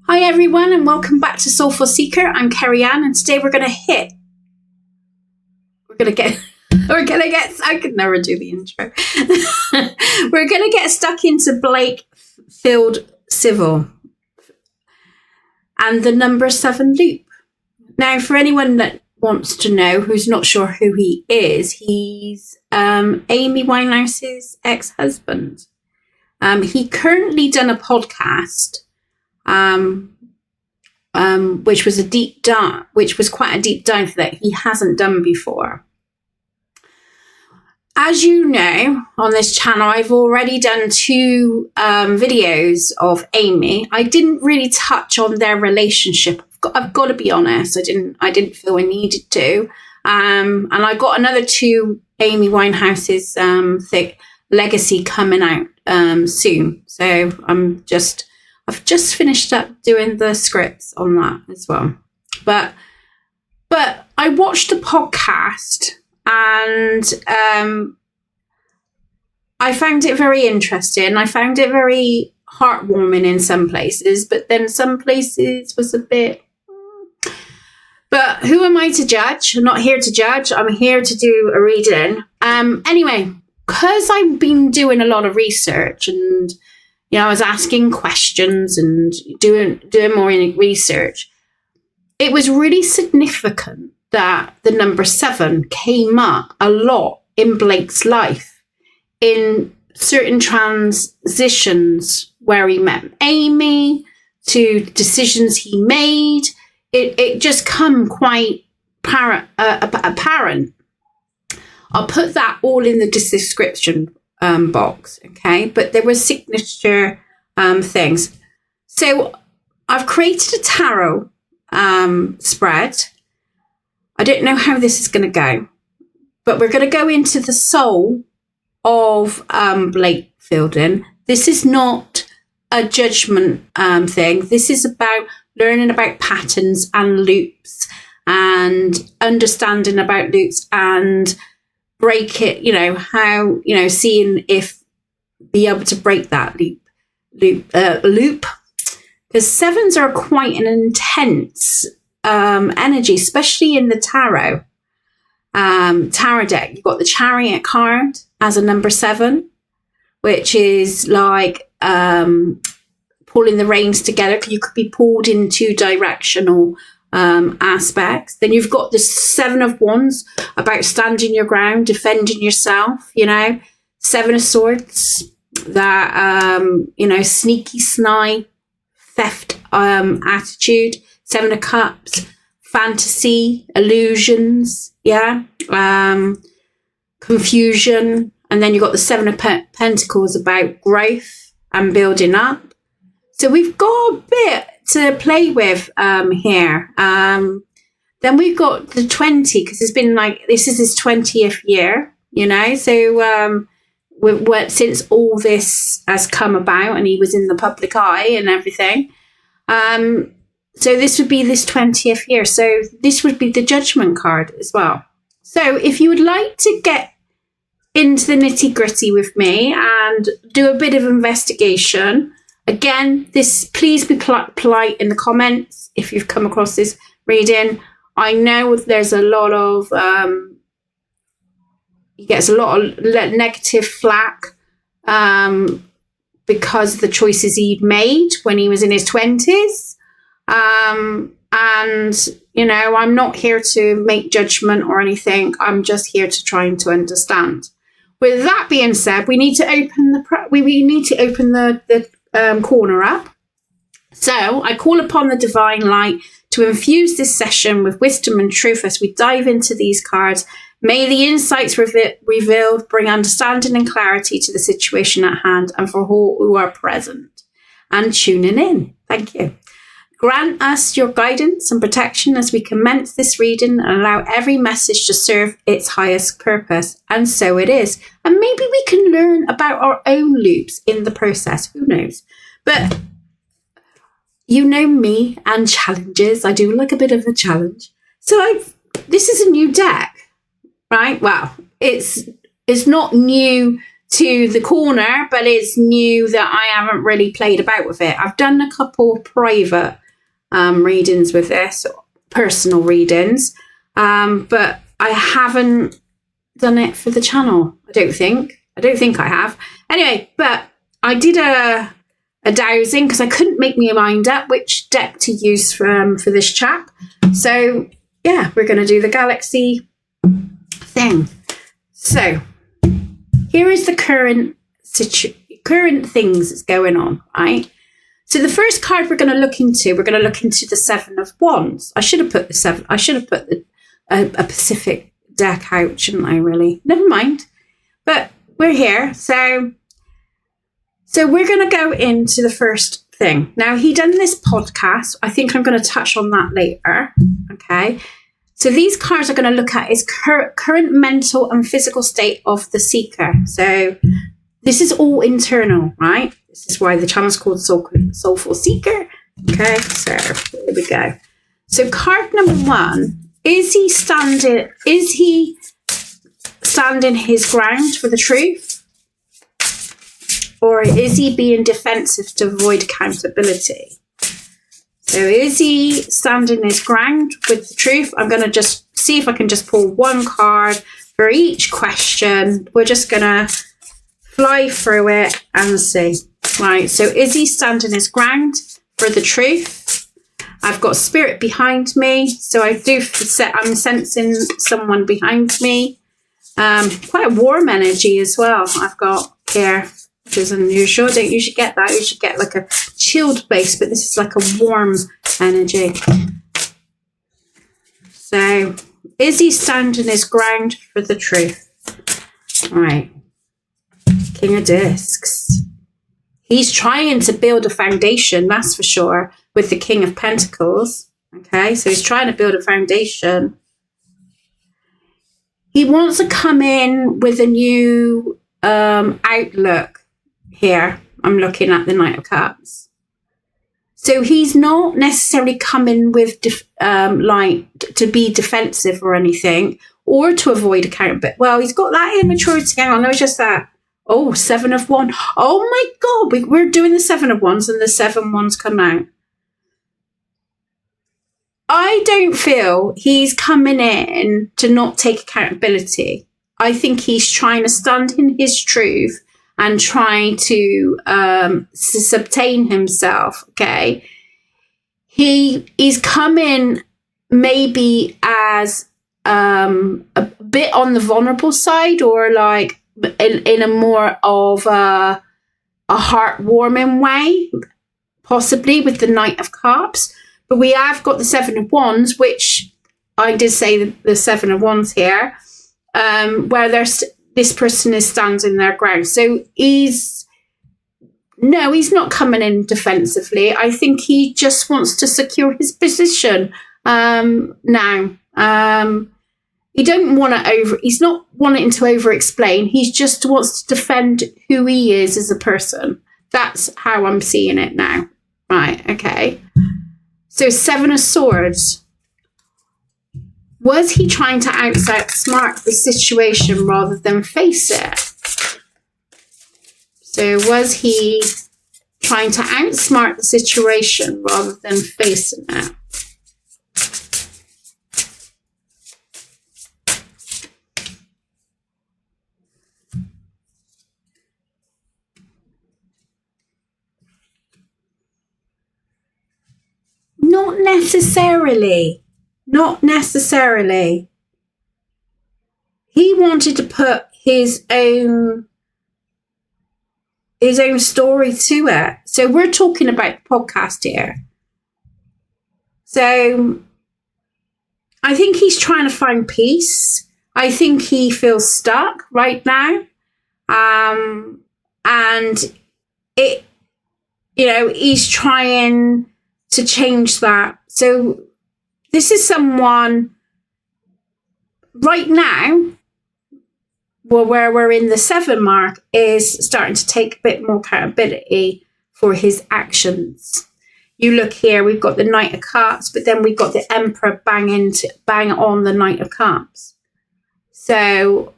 Hi everyone, and welcome back to Soulful Seeker. I'm Kerry Ann, and today we're gonna get I could never do the intro. We're gonna get stuck into Blake Field Civil and the number 7 loop. Now, for anyone that wants to know who's not sure who he is, he's Amy Winehouse's ex-husband. He currently done a podcast which was quite a deep dive that he hasn't done before. As you know, on this channel, I've already done 2 videos of Amy. I didn't really touch on their relationship. I've got to be honest. I didn't feel I needed to. And I got another 2 Amy Winehouse's legacy coming out soon. So I've just finished up doing the scripts on that as well. But I watched the podcast and I found it very interesting. I found it very heartwarming in some places, but then some places was a bit... But who am I to judge? I'm not here to judge. I'm here to do a reading. Anyway, because I've been doing a lot of research and I was asking questions and doing more research, it was really significant that the number 7 came up a lot in Blake's life in certain transitions where he met Amy, to decisions he made. It just come quite apparent. I'll put that all in the description box, okay? But there were signature things. So I've created a tarot spread. I don't know how this is going to go, but we're going to go into the soul of Blake Fielding. This is not a judgment thing. This is about learning about patterns and loops and understanding about loops and break it, how, seeing if be able to break that loop. Because 7s are quite an intense energy, especially in the tarot deck. You've got the Chariot card as a number 7, which is like pulling the reins together. You could be pulled in 2 directional aspects. Then you've got the 7 of Wands, about standing your ground, defending yourself. 7 of Swords, that sneaky sly theft attitude. 7 of Cups, fantasy, illusions, confusion. And then you've got the 7 of Pentacles, about growth and building up. So we've got a bit to play with here. Then we've got the 20, because it's been this is his 20th year, so since all this has come about and he was in the public eye and everything. So this would be this 20th year. So this would be the Judgment card as well. So if you would like to get into the nitty gritty with me and do a bit of investigation, again, please be polite in the comments if you've come across this reading. I know there's a lot of he gets a lot of negative flack because of the choices he'd made when he was in his 20s. And I'm not here to make judgment or anything. I'm just here to try and to understand. With that being said, we need to open the corner up. So I call upon the divine light to infuse this session with wisdom and truth as we dive into these cards. May the insights revealed bring understanding and clarity to the situation at hand and for all who are present and tuning in. Thank you. Grant us your guidance and protection as we commence this reading and allow every message to serve its highest purpose. And so it is. And maybe we can learn about our own loops in the process. Who knows? But you know me and challenges. I do like a bit of a challenge. So this is a new deck, right? Well, it's not new to the corner, but it's new that I haven't really played about with it. I've done a couple of private readings with this, personal readings, but I haven't done it for the channel. I don't think I have. Anyway, but I did a dowsing because I couldn't make my mind up which deck to use for this chap. So yeah, we're going to do the Galaxy thing. So here is the current things that's going on, right? So the first card we're going to look into the Seven of Wands. I should have put a Pacific deck out, shouldn't I? Really, never mind. But we're here, so we're going to go into the first thing. Now, he done this podcast. I think I'm going to touch on that later. Okay. So these cards are going to look at his current mental and physical state of the seeker. So this is all internal, right? This is why the channel is called Soulful Seeker. Okay. So here we go. So card number 1, is he standing his ground for the truth? Or is he being defensive to avoid accountability? So is he standing his ground with the truth? I'm going to just see if I can just pull one card for each question. We're just going to fly through it and see. Right, so is he standing his ground for the truth? I've got spirit behind me. So I'm sensing someone behind me. Quite a warm energy as well I've got here. Which is unusual. Don't usually get that. You should get like a chilled base, but this is like a warm energy. So, is he standing his ground for the truth? Right. King of Discs. He's trying to build a foundation, that's for sure, with the King of Pentacles. Okay, so he's trying to build a foundation. He wants to come in with a new outlook. Here, I'm looking at the Knight of Cups. So he's not necessarily coming with like to be defensive or anything, or to avoid accountability. Well, he's got that immaturity. Hang on, there was just that. Oh, 7 of Wands. Oh my God, we're doing the 7 of Wands, and the 7 Wands come out. I don't feel he's coming in to not take accountability. I think he's trying to stand in his truth and trying to sustain himself, okay? He's come in maybe as a bit on the vulnerable side, or like in a more of a heartwarming way, possibly with the Knight of Cups. But we have got the 7 of Wands, which I did say the 7 of Wands here, where this person is standing their ground. So he's not coming in defensively. I think he just wants to secure his position now. He's not wanting to over-explain. He just wants to defend who he is as a person. That's how I'm seeing it now. Right, okay. So 7 of Swords. Was he trying to outsmart the situation rather than face it? So was he trying to outsmart the situation rather than facing it? Not necessarily. Not necessarily. He wanted to put his own story to it. So we're talking about the podcast here. So I think he's trying to find peace. I think he feels stuck right now. And he's trying to change that. So this is someone right now, well, where we're in the 7 mark, is starting to take a bit more accountability for his actions. You look here, we've got the Knight of Cups, but then we've got the Emperor bang on the Knight of Cups. So,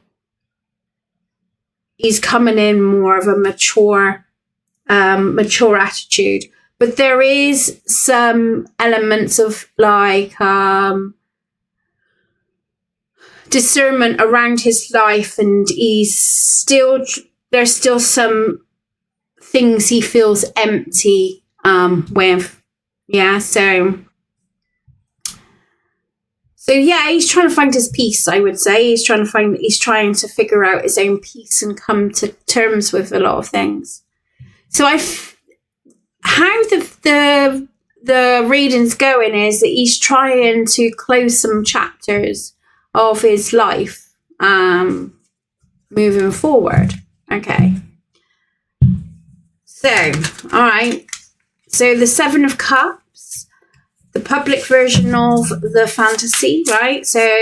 he's coming in more of a mature attitude. But there is some elements of like discernment around his life, and there's still some things he feels empty with. Yeah, so yeah, he's trying to find his peace, I would say. He's trying to figure out his own peace and come to terms with a lot of things. So how the reading's going is that he's trying to close some chapters of his life moving forward. Okay. So, all right. So the Seven of Cups, the public version of the fantasy, right? So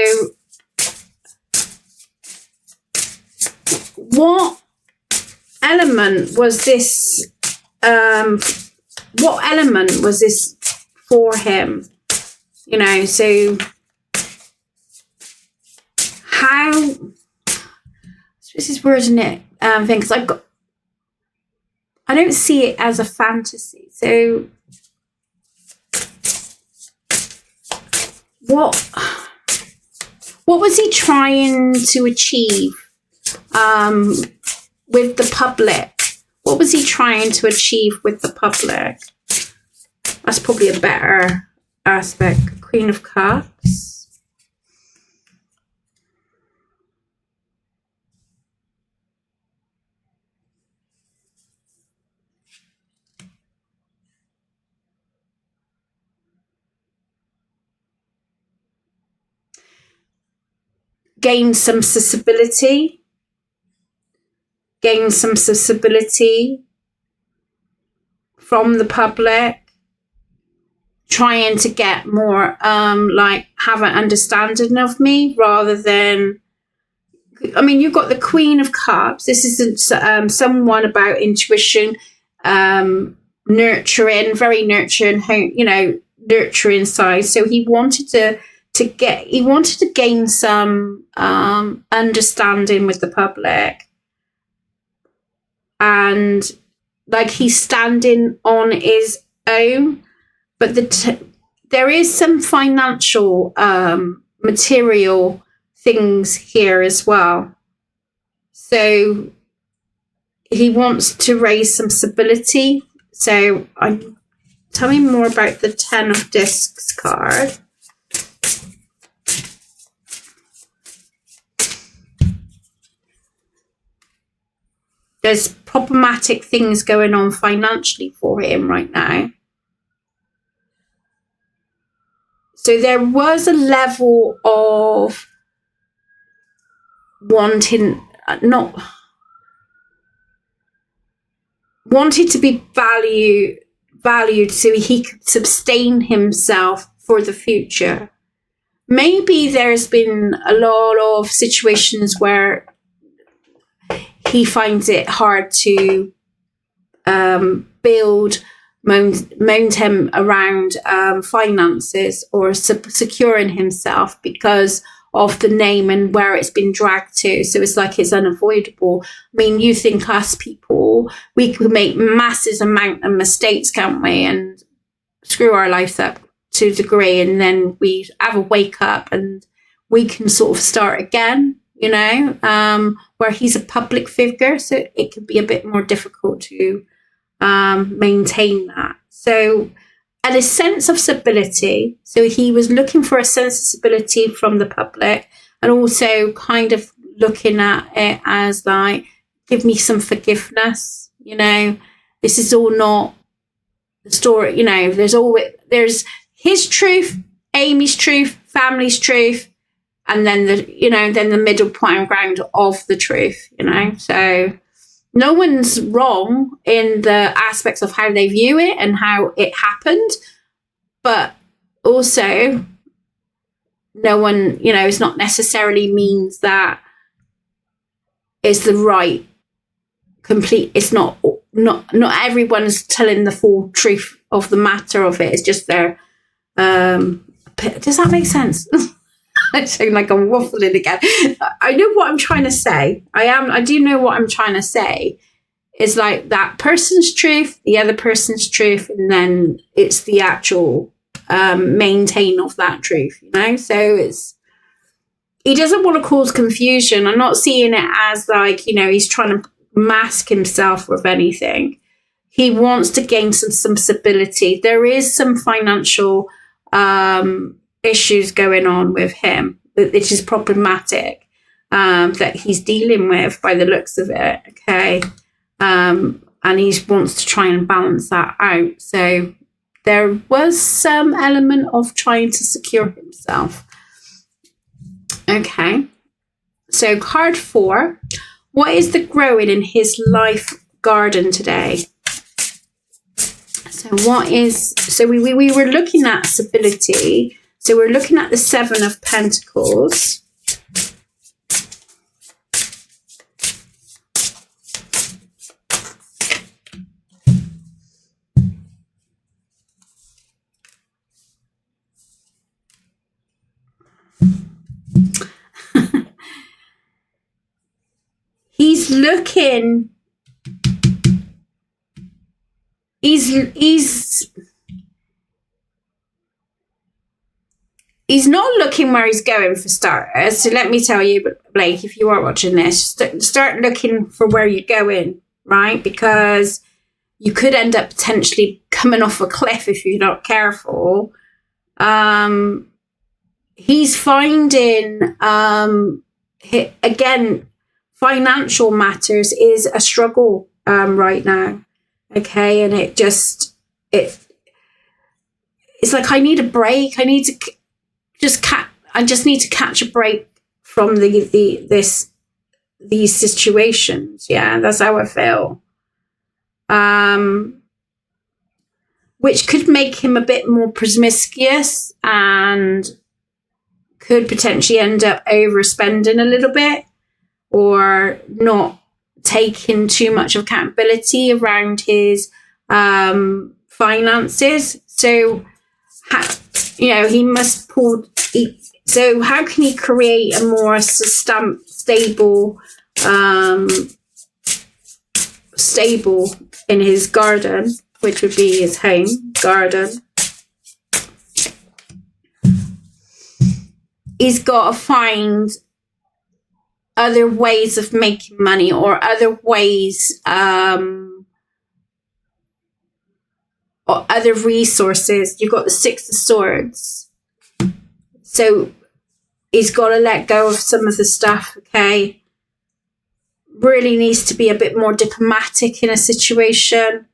what element was this for him? You know, so how, this is wording it thing, because I don't see it as a fantasy. So what was he trying to achieve with the public? What was he trying to achieve with the public? That's probably a better aspect. Queen of Cups. Gain some accessibility from the public, trying to get more like have an understanding of me, rather than, I mean, you've got the Queen of Cups. This isn't someone about intuition, nurturing, very nurturing, you know, nurturing side. So he wanted to gain some understanding with the public, and like he's standing on his own. But there is some financial material things here as well. So he wants to raise some stability. So tell me more about the Ten of Discs card. There's problematic things going on financially for him right now. So there was a level of wanted to be valued so he could sustain himself for the future. Maybe there's been a lot of situations where he finds it hard to build momentum around finances or securing himself because of the name and where it's been dragged to. So it's like it's unavoidable. I mean, you think us people, we could make massive amount of mistakes, can't we? And screw our lives up to a degree, and then we have a wake up and we can sort of start again. You know, where he's a public figure, so it could be a bit more difficult to maintain that. So, and a sense of stability. So he was looking for a sense of stability from the public, and also kind of looking at it as like, give me some forgiveness. You know, this is all not the story. You know, there's his truth, Amy's truth, family's truth. And then the middle point ground of the truth, you know. So no one's wrong in the aspects of how they view it and how it happened. But also no one, you know, it's not necessarily means that it's the right complete. It's not everyone's telling the full truth of the matter of it. It's just their, does that make sense? I sound like I'm waffling again. I know what I'm trying to say. I do know what I'm trying to say. It's like that person's truth, the other person's truth, and then it's the actual maintain of that truth, you know? So he doesn't want to cause confusion. I'm not seeing it as like, you know, he's trying to mask himself with anything. He wants to gain some stability. There is some financial issues going on with him, which is problematic, that he's dealing with by the looks of it. Okay. And he wants to try and balance that out. So there was some element of trying to secure himself. Okay. So card 4. What is the growing in his life garden today? So we were looking at stability. So we're looking at the 7 of Pentacles. He's looking, he's not looking where he's going for starters. So let me tell you, Blake, if you are watching this, start looking for where you're going, right? Because you could end up potentially coming off a cliff if you're not careful. He's finding, again, financial matters is a struggle right now. Okay, and it's like I need a break. I need to I just need to catch a break from these situations. Yeah, that's how I feel. Which could make him a bit more promiscuous and could potentially end up overspending a little bit, or not taking too much accountability around his finances. So, he must pull. So how can he create a more stable in his garden, which would be his home garden? He's got to find other ways of making money, or other ways, or other resources. You've got the 6 of Swords. So he's got to let go of some of the stuff, okay? Really needs to be a bit more diplomatic in a situation.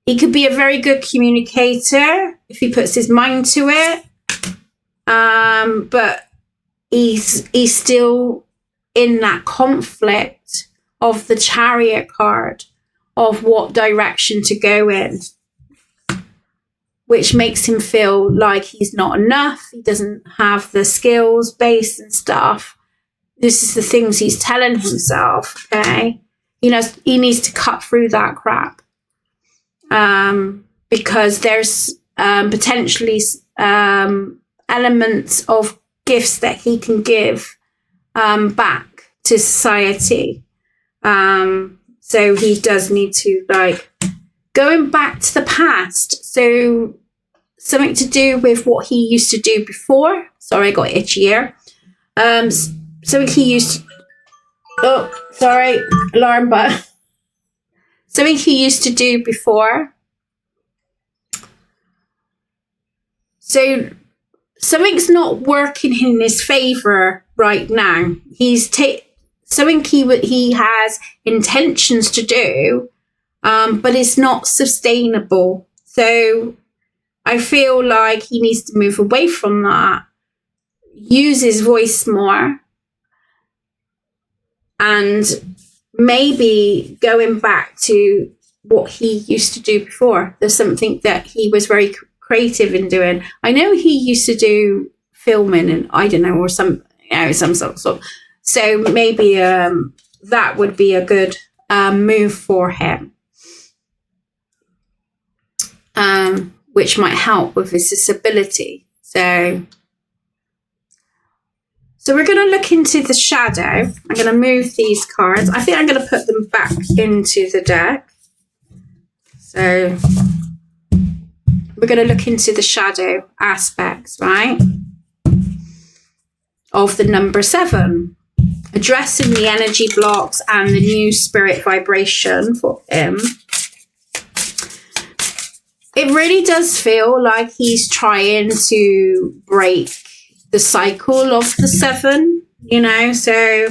He could be a very good communicator if he puts his mind to it. But he's still in that conflict of the Chariot card, of what direction to go in, which makes him feel like he's not enough. He doesn't have the skills base and stuff. This is the things he's telling himself, okay? He needs to cut through that crap. Because there's potentially elements of gifts that he can give back to society. So he does need to, going back to the past. So something to do with what he used to do before. Sorry, I got itchy here. Something he used to, alarm button. Something he used to do before. So something's not working in his favor right now. Something he has intentions to do, but it's not sustainable. So I feel like he needs to move away from that, use his voice more, and maybe going back to what he used to do before. There's something that he was very creative in doing. I know he used to do filming, and I don't know, or some sort of. So maybe that would be a good move for him, which might help with his disability. So So we're going to look into the shadow. I'm going to move these cards. I think I'm going to put them back into the deck. So we're going to look into the shadow aspects, right, of the number 7. Addressing the energy blocks and the new spirit vibration for him. It really does feel like he's trying to break the cycle of the 7, you know, so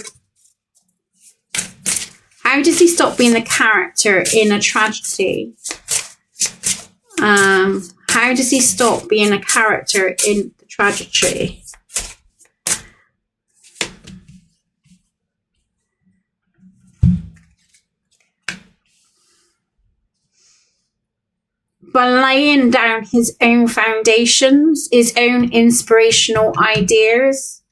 how does he stop being the character in a tragedy? How does he stop being a character in the tragedy? By laying down his own foundations, his own inspirational ideas,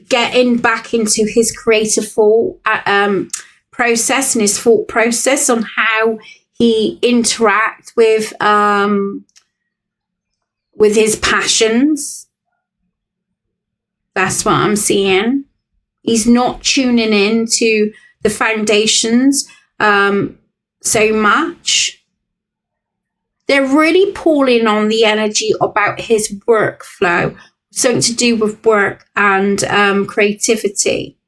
getting back into his creative thought process and his thought process on how he interact with his passions. That's what I'm seeing. He's not tuning in to the foundations so much. They're really pulling on the energy about his workflow, something to do with work and creativity.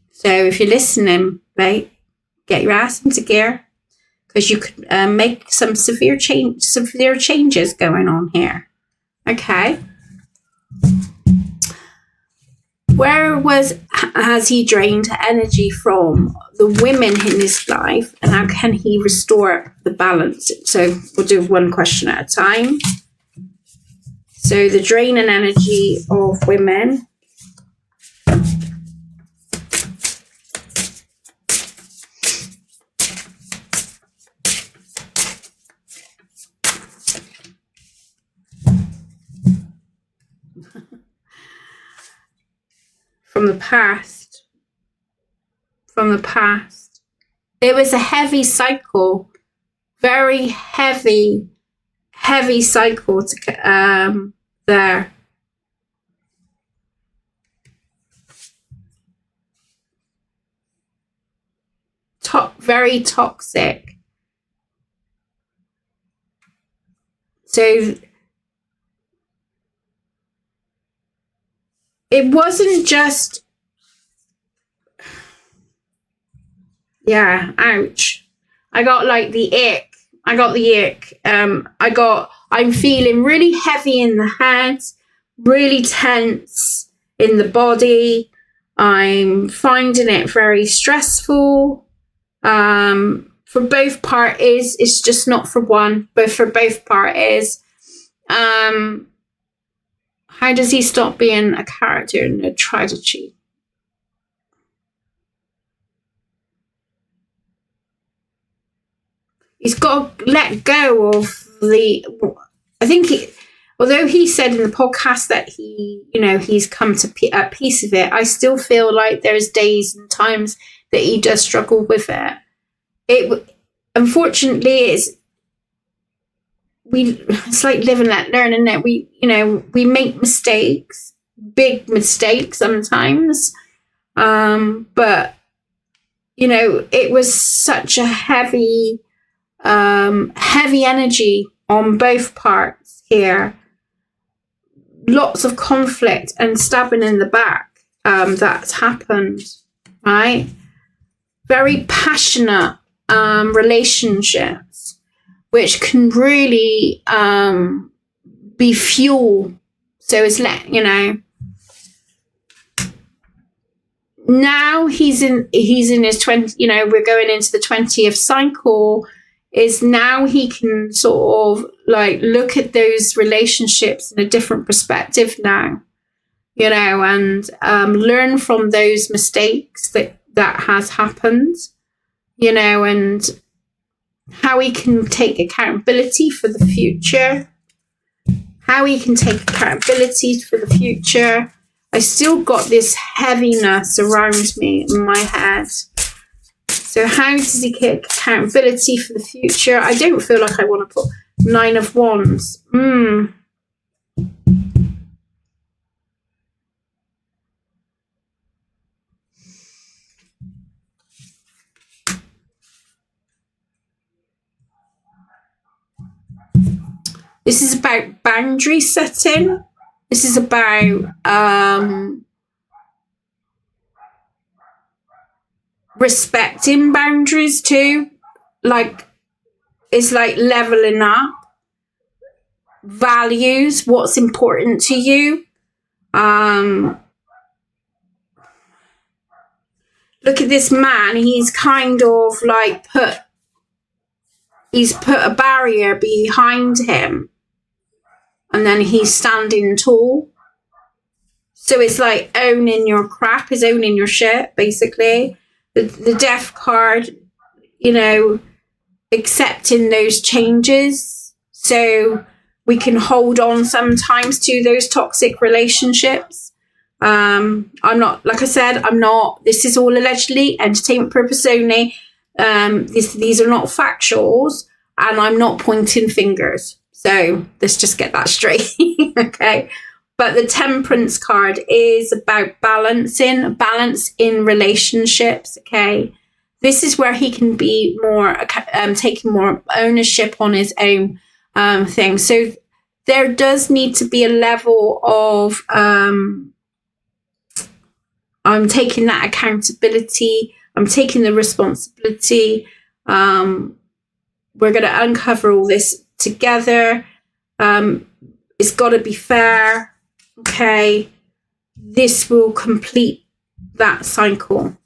So if you're listening, right, get your ass into gear, because you could make some severe changes going on here. Okay. Where has he drained energy from? The women in his life, and how can he restore the balance? So we'll do one question at a time. So the drain and energy of women. From the past. There was a heavy cycle, very heavy cycle to there. Very toxic. So it wasn't just, yeah, ouch. I got like the ick. I'm feeling really heavy in the head, really tense in the body. I'm finding it very stressful. For both parties, it's just not for one, but for both parties. How does he stop being a character in a tragedy? He's got to let go of although he said in the podcast that he's come to a piece of it, I still feel like there's days and times that he does struggle with it. Unfortunately, it's like living and learning that we make mistakes, big mistakes sometimes. But it was such a heavy energy on both parts here. Lots of conflict and stabbing in the back that's happened, right? Very passionate relationships, which can really be fuel. So it's now he's in his 20, we're going into the 20th cycle, is now he can sort of like look at those relationships in a different perspective now, and learn from those mistakes that has happened, and how he can take accountability for the future. I still got this heaviness around me in my head. So how does he take accountability for the future? I don't feel like I want to put 9 of Wands. This is about boundary setting. This is about respecting boundaries too. Like, it's like leveling up. Values, what's important to you. Look at this man. He's kind of like put a barrier behind him, and then he's standing tall. So it's like owning your crap, is owning your shit, basically. The death card, you know, accepting those changes. So we can hold on sometimes to those toxic relationships. I'm not, like I said, this is all allegedly entertainment purpose only. These are not factuals, and I'm not pointing fingers. So let's just get that straight. Okay. But the Temperance card is about balance in relationships. Okay. This is where he can be more, taking more ownership on his own thing. So there does need to be a level of, I'm taking that accountability. I'm taking the responsibility. We're going to uncover all this together. It's got to be fair. Okay. This will complete that cycle.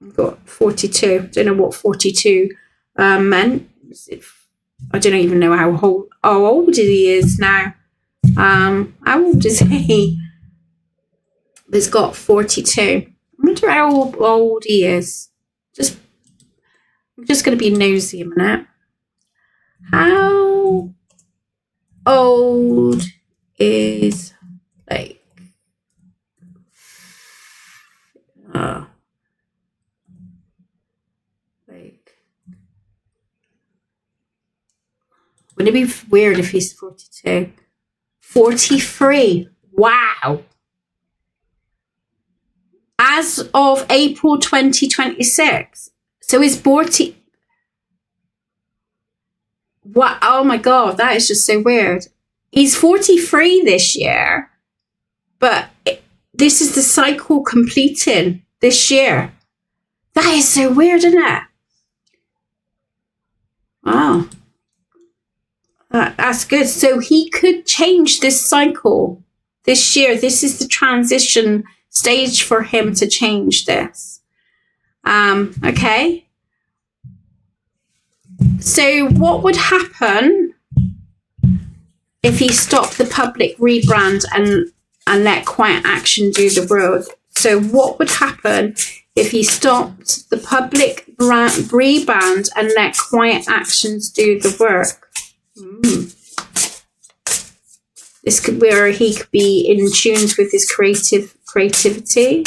I've got 42. Don't know what 42 meant. I don't even know how old he is now. How old is he? He's got 42. I wonder how old he is. I'm just going to be nosy a minute. How old is Blake? Wouldn't it be weird if he's 42? 43. Wow. As of April 2026. So he's 40. What? Oh my God, that is just so weird. He's 43 this year, but this is the cycle completing this year. That is so weird, isn't it? Wow. That's good. So he could change this cycle this year. This is the transition stage for him to change this. Okay. So what would happen if he stopped the public rebrand and let quiet action do the work? So what would happen if he stopped the public rebrand and let quiet actions do the work? This could be where he could be in tune with his creativity.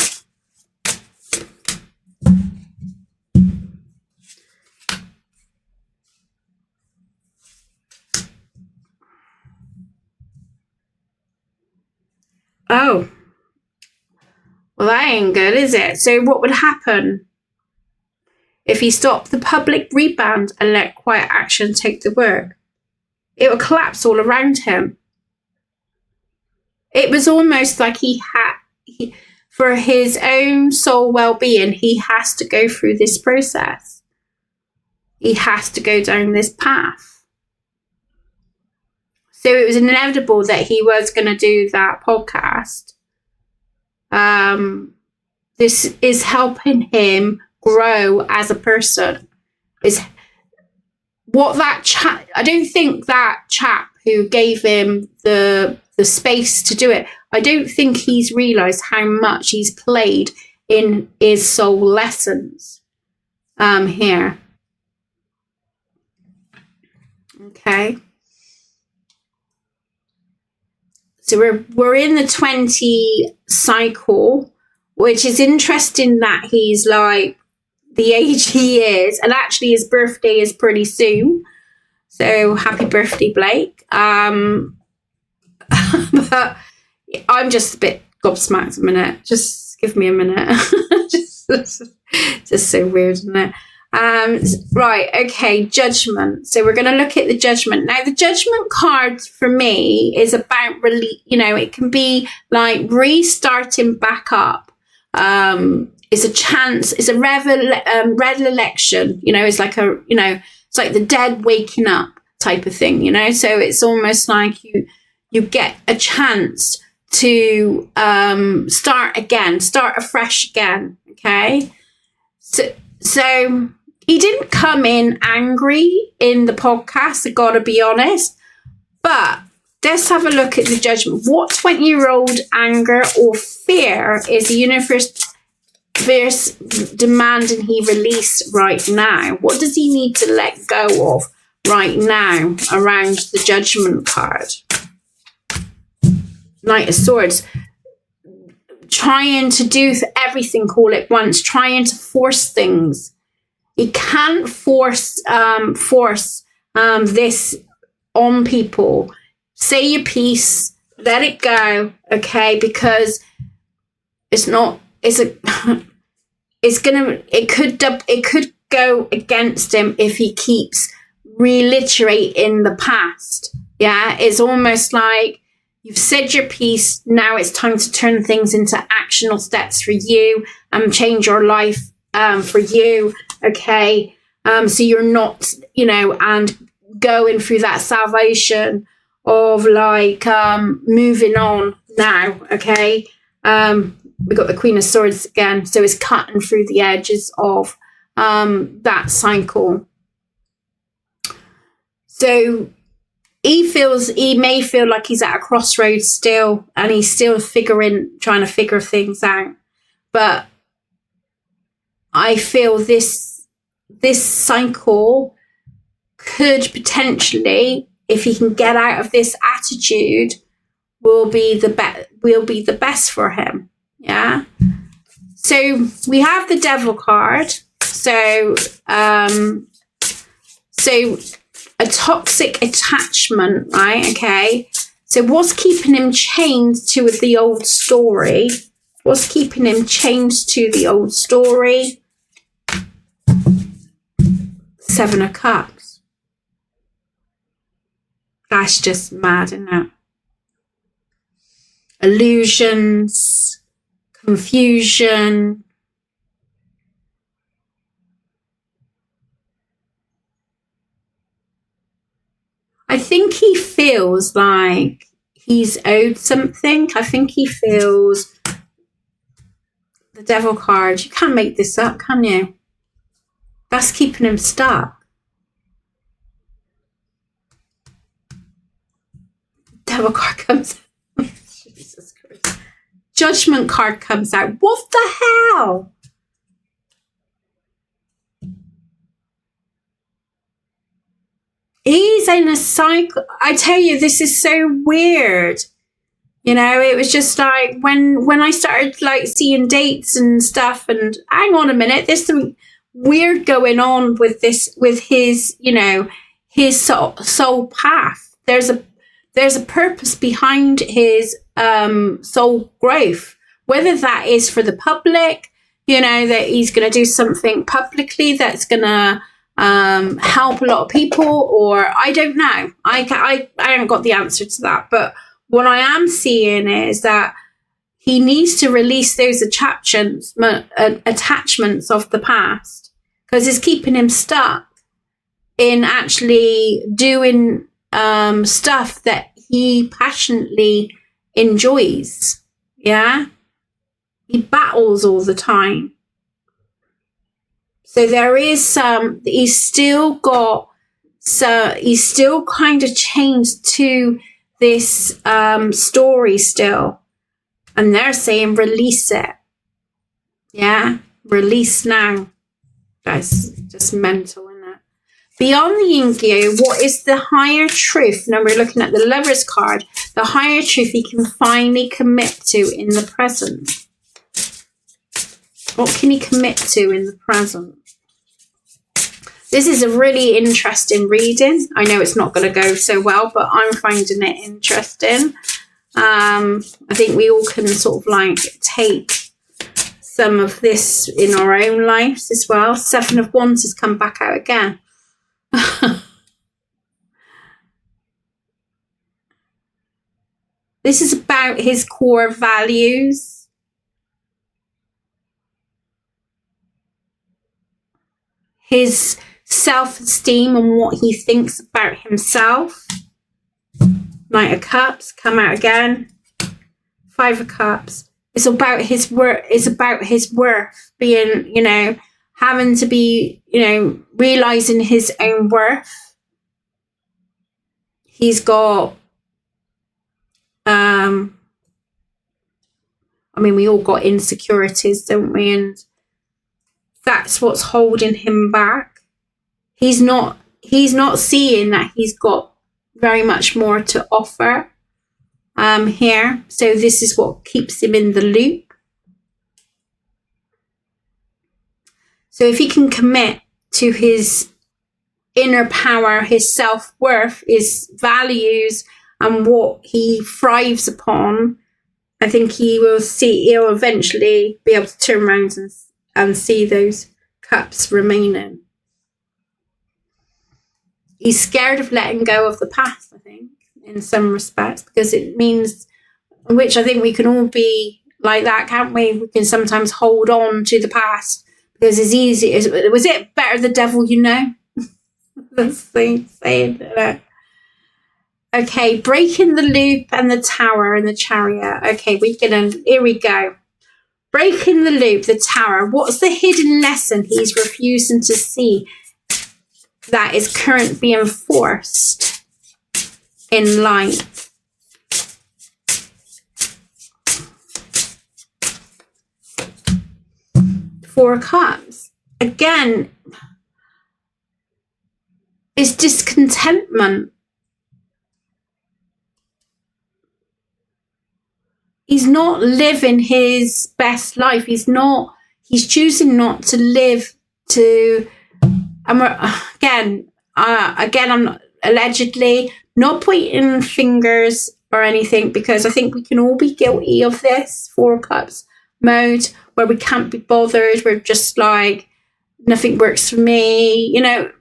Oh, well, that ain't good, is it? So what would happen if he stopped the public rebound and let quiet action take the work? It would collapse all around him. It was almost like for his own soul well-being, he has to go through this process. He has to go down this path. So it was inevitable that he was going to do that podcast. This is helping him grow as a person. I don't think that chap who gave him the space to do it, I don't think he's realised how much he's played in his soul lessons here. Okay. So we're in the 20 cycle, which is interesting that he's like the age he is, and actually his birthday is pretty soon. So happy birthday, Blake. But I'm just a bit gobsmacked a minute. Just give me a minute. just so weird, isn't it? Right, okay, judgment. So we're going to look at the judgment. Now, the judgment card for me is about, it can be like restarting back up. It's a chance, it's a resurrection, it's like it's like the dead waking up type of thing, so it's almost like you get a chance to start afresh again, okay? So he didn't come in angry in the podcast, I gotta be honest, but let's have a look at the judgment. What 20-year-old anger or fear is the universe demanding he release right now? What does he need to let go of right now around the judgment card? Knight of Swords. Trying to do everything all at once, trying to force things. You can't force this on people. Say your piece, let it go, okay? Because it could go against him if he keeps reiterating the past. Yeah, it's almost like you've said your piece. Now it's time to turn things into actionable steps for you and change your life for you. Okay. So you're not, and going through that salvation of like moving on now. Okay. We got the Queen of Swords again. So it's cutting through the edges of that cycle. So he may feel like he's at a crossroads still, and he's still trying to figure things out. But I feel this cycle could potentially, if he can get out of this attitude, will be the best for him. Yeah. So we have the Devil card. So a toxic attachment, right? Okay. So what's keeping him chained to the old story? What's keeping him chained to the old story? 7 of Cups. That's just mad, isn't it? Illusions, confusion. I think he feels like he's owed something. I think he feels the Devil card. You can't make this up, can you? That's keeping him stuck. Devil card comes out. Jesus Christ. Judgment card comes out. What the hell? He's in a cycle. I tell you, this is so weird. It was just like when I started like seeing dates and stuff, and hang on a minute, there's some weird going on with this, with his, his soul path. There's a purpose behind his soul growth, whether that is for the public, that he's going to do something publicly that's going to help a lot of people, or I don't know. I haven't got the answer to that, but what I am seeing is that he needs to release those attachments of the past, because it's keeping him stuck in actually doing stuff that he passionately enjoys. Yeah, he battles all the time. So there is he's still kind of chained to this story still. And they're saying release it. Yeah, release now. That's just mental, isn't it? Beyond the yin-gyu, what is the higher truth? Now we're looking at the Lover's card. The higher truth he can finally commit to in the present. What can he commit to in the present? This is a really interesting reading. I know it's not going to go so well, but I'm finding it interesting. I think we all can sort of like take some of this in our own lives as well. 7 of Wands has come back out again. This is about his core values. His self-esteem and what he thinks about himself. Knight of Cups, come out again. 5 of Cups. It's about his worth. It's about his worth being, you know, having to be, you know, realizing his own worth. He's got, I mean, we all got insecurities, don't we? And that's what's holding him back. He's not seeing that he's got very much more to offer here. So this is what keeps him in the loop. So if he can commit to his inner power, his self-worth, his values, and what he thrives upon, I think he'll eventually be able to turn around and see those cups remaining. He's scared of letting go of the past, I think, in some respects, because it means, which I think we can all be like that, can't we? We can sometimes hold on to the past because it's easy. Was it better the devil you know? That's the saying. Okay, breaking the loop and the Tower and the Chariot. Okay, here we go. Breaking the loop, the Tower. What's the hidden lesson he's refusing to see that is currently being forced in life? Four of Cups. Again, it's discontentment. He's not living his best life. He's choosing not to live to, and again, I'm not, allegedly, not pointing fingers or anything, because I think we can all be guilty of this 4 of Cups mode, where we can't be bothered. We're just like, nothing works for me. You know,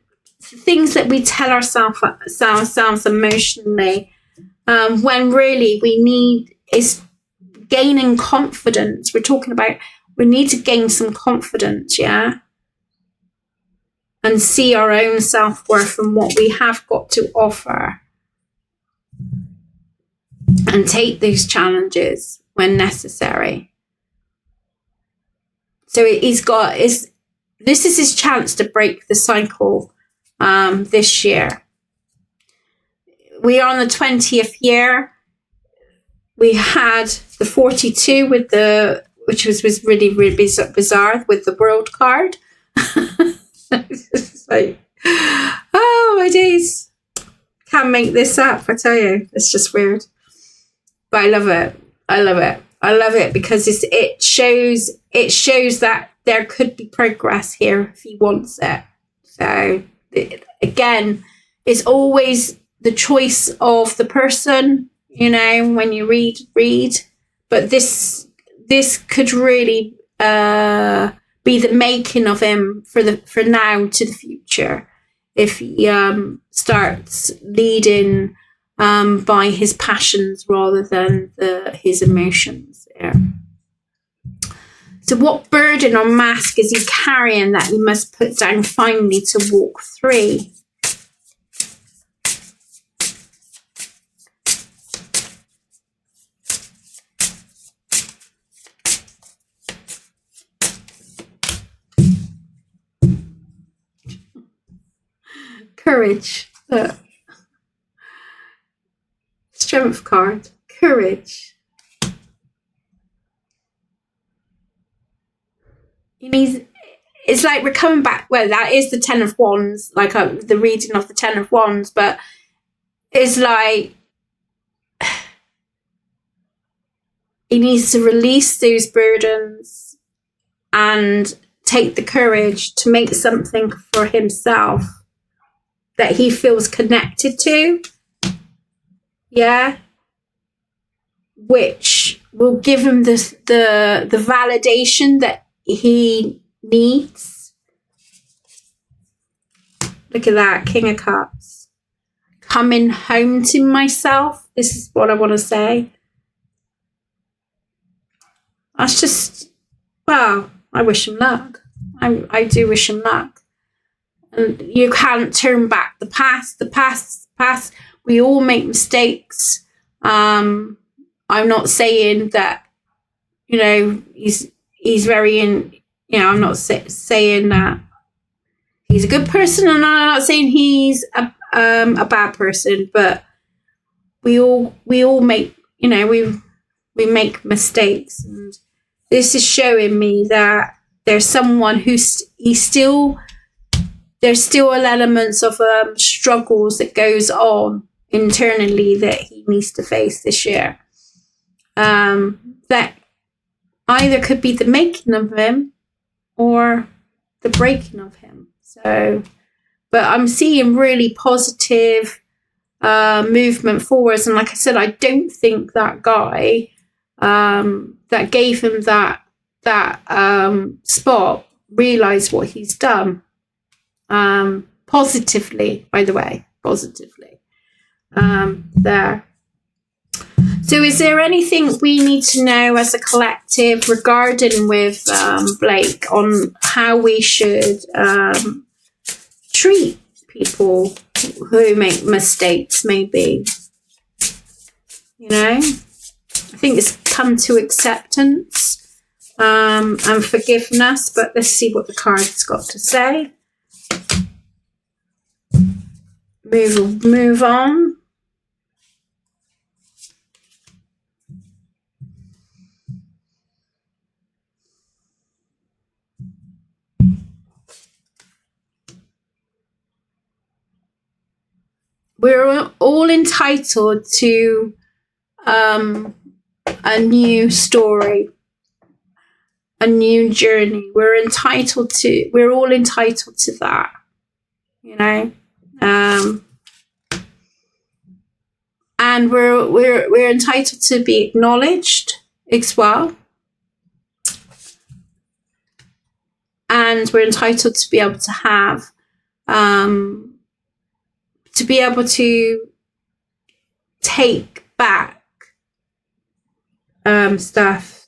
things that we tell ourselves emotionally, when really we need is gaining confidence. We're talking about, we need to gain some confidence, yeah? And see our own self-worth and what we have got to offer. And take those challenges when necessary. So this is his chance to break the cycle this year. We are on the 20th year. We had the 42 which was really, really bizarre with the World card. It's like, oh my days. Can't make this up, I tell you. It's just weird. But I love it. I love it because it shows that there could be progress here if he wants it. So again, it's always the choice of the person. You know, when you read, but this could really be the making of him for now to the future, if he starts leading by his passions rather than his emotions. Yeah. So, what burden or mask is he carrying that he must put down finally to walk free? Courage. Look. Strength card. Courage. It's like we're coming back. Well, that is the 10 of Wands, like the reading of the 10 of Wands, but it's like he needs to release those burdens and take the courage to make something for himself that he feels connected to, yeah, which will give him the validation that he needs. Look at that, King of Cups. Coming home to myself. This is what I want to say. That's just, well, I wish him luck. I do wish him luck. And you can't turn back the past. We all make mistakes. I'm not saying that, he's very I'm not saying that he's a good person, and I'm not saying he's a bad person, but we all make, we make mistakes. And this is showing me that there's someone there's still elements of struggles that goes on internally that he needs to face this year. That either could be the making of him or the breaking of him. So, but I'm seeing really positive movement forwards. And like I said, I don't think that guy that gave him that spot realized what he's done. Positively, by the way, positively. There. So is there anything we need to know as a collective regarding with Blake on how we should treat people who make mistakes, maybe? I think it's come to acceptance and forgiveness, but let's see what the card's got to say. Move on. We're all entitled to a new story, a new journey. We're all entitled to that, and we're entitled to be acknowledged as well, and we're entitled to be able to have to be able to take back stuff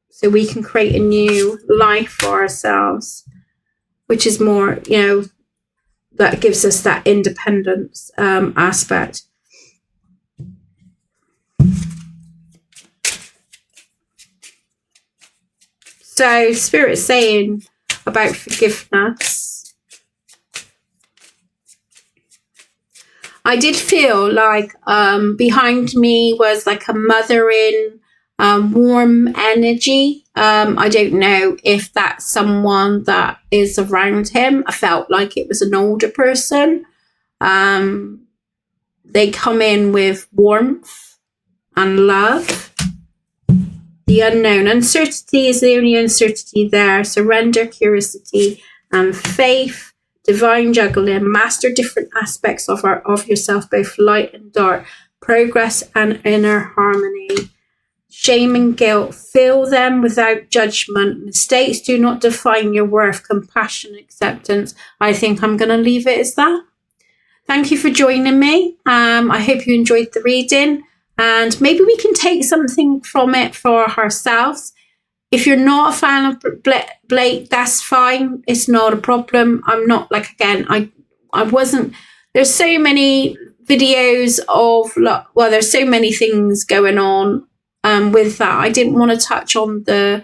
so we can create a new life for ourselves, which is more, that gives us that independence aspect. So Spirit's saying about forgiveness. I did feel like behind me was like a mothering, warm energy. I don't know if that's someone that is around him. I felt like it was an older person. They come in with warmth and love. The unknown. Uncertainty is the only uncertainty there. Surrender, curiosity, and faith. Divine juggling, master different aspects of yourself, both light and dark, progress and inner harmony. Shame and guilt, feel them without judgment. Mistakes do not define your worth. Compassion, acceptance. I think I'm going to leave it as that. Thank you for joining me. I hope you enjoyed the reading, and maybe we can take something from it for ourselves. If you're not a fan of Blake, that's fine. It's not a problem. I'm not, like, again, I wasn't. There's so many videos of, well, there's so many things going on with that. I didn't want to touch on the,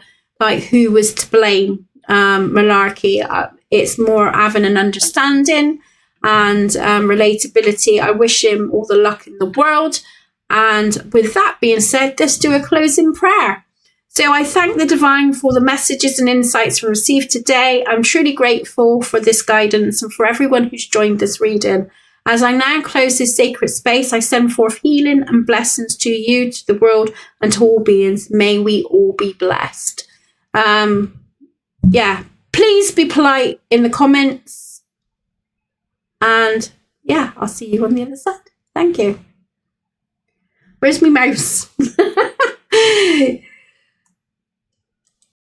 who was to blame malarkey. It's more having an understanding and relatability. I wish him all the luck in the world. And with that being said, let's do a closing prayer. So I thank the divine for the messages and insights we received today. I'm truly grateful for this guidance and for everyone who's joined this reading. As I now close this sacred space, I send forth healing and blessings to you, to the world, and to all beings. May we all be blessed. Please be polite in the comments. And I'll see you on the other side. Thank you. Where's my mouse?